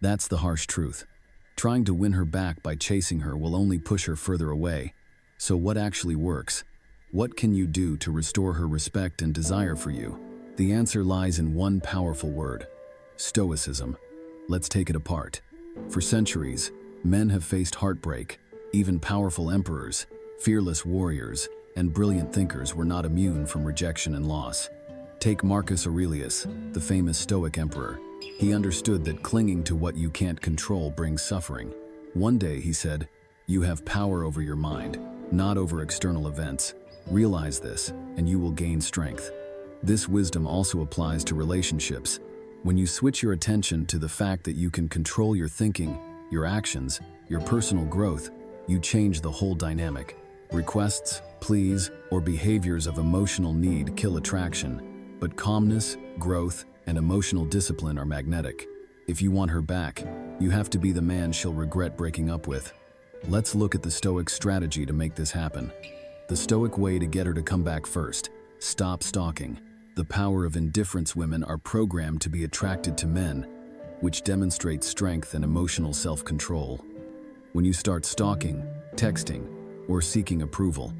That's the harsh truth. Trying to win her back by chasing her will only push her further away. So what actually works? What can you do to restore her respect and desire for you? The answer lies in one powerful word: Stoicism. Let's take it apart. For centuries, men have faced heartbreak. Even powerful emperors, fearless warriors, and brilliant thinkers were not immune from rejection and loss. Take Marcus Aurelius, the famous Stoic emperor. He understood that clinging to what you can't control brings suffering. One day he said, "You have power over your mind, not over external events. Realize this, and you will gain strength." This wisdom also applies to relationships. When you switch your attention to the fact that you can control your thinking, your actions, your personal growth, you change the whole dynamic. Requests, pleas, or behaviors of emotional need kill attraction, but calmness, growth, and emotional discipline are magnetic. If you want her back, you have to be the man she'll regret breaking up with. Let's look at the Stoic strategy to make this happen. The Stoic way to get her to come back first: stop stalking. The power of indifference. Women are programmed to be attracted to men, which demonstrates strength and emotional self-control. When you start stalking, texting, or seeking approval,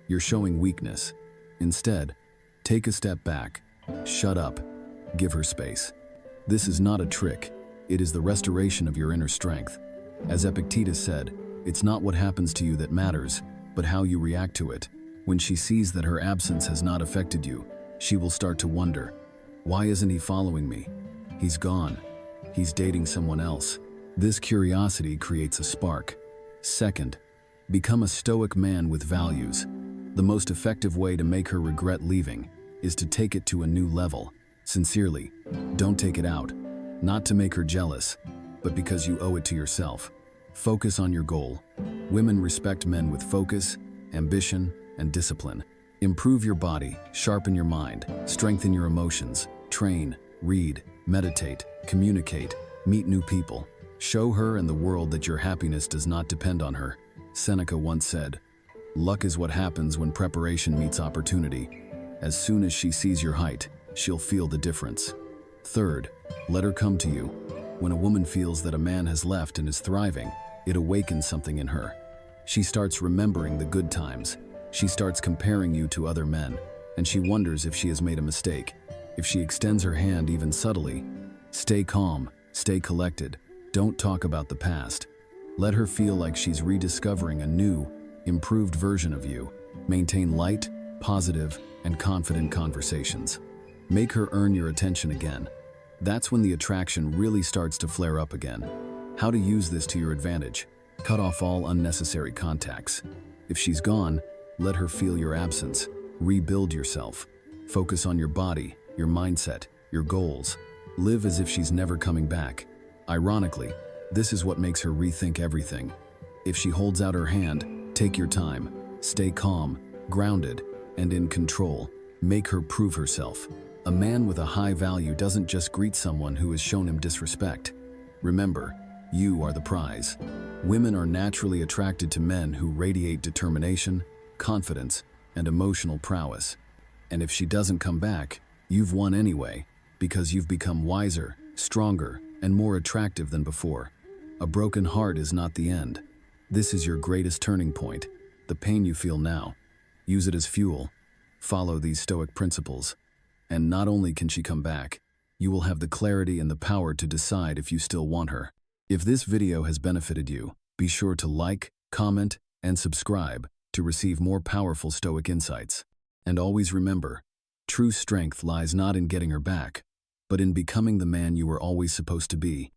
you're showing weakness. Instead, take a step back, shut up, give her space. This is not a trick, it is the restoration of your inner strength. As Epictetus said, it's not what happens to you that matters, but how you react to it. When she sees that her absence has not affected you, she will start to wonder, why isn't he following me? He's gone. He's dating someone else. This curiosity creates a spark. Second, become a Stoic man with values. The most effective way to make her regret leaving is to take it to a new level. Sincerely, don't take it out. Not to make her jealous, but because you owe it to yourself. Focus on your goal. Women respect men with focus, ambition, and discipline. Improve your body, sharpen your mind, strengthen your emotions, train, read, meditate, communicate, meet new people. Show her and the world that your happiness does not depend on her. Seneca once said, "Luck is what happens when preparation meets opportunity." As soon as she sees your height, she'll feel the difference. Third, let her come to you. When a woman feels that a man has left and is thriving, it awakens something in her. She starts remembering the good times. She starts comparing you to other men, and she wonders if she has made a mistake. If she extends her hand even subtly, stay calm, stay collected. Don't talk about the past. Let her feel like she's rediscovering a new, improved version of you. Maintain light, positive, and confident conversations. Make her earn your attention again. That's when the attraction really starts to flare up again. How to use this to your advantage: cut off all unnecessary contacts. If she's gone, let her feel your absence. Rebuild yourself. Focus on your body, your mindset, your goals. Live as if she's never coming back. Ironically, this is what makes her rethink everything. If she holds out her hand, take your time. Stay calm, grounded, and in control. Make her prove herself. A man with a high value doesn't just greet someone who has shown him disrespect. Remember, you are the prize. Women are naturally attracted to men who radiate determination, confidence, and emotional prowess. And if she doesn't come back, you've won anyway, because you've become wiser, stronger, and more attractive than before. A broken heart is not the end. This is your greatest turning point. The pain you feel now, use it as fuel. Follow these Stoic principles, and not only can she come back, you will have the clarity and the power to decide if you still want her. If this video has benefited you, be sure to like, comment, and subscribe to receive more powerful Stoic insights. And always remember, true strength lies not in getting her back, but in becoming the man you were always supposed to be.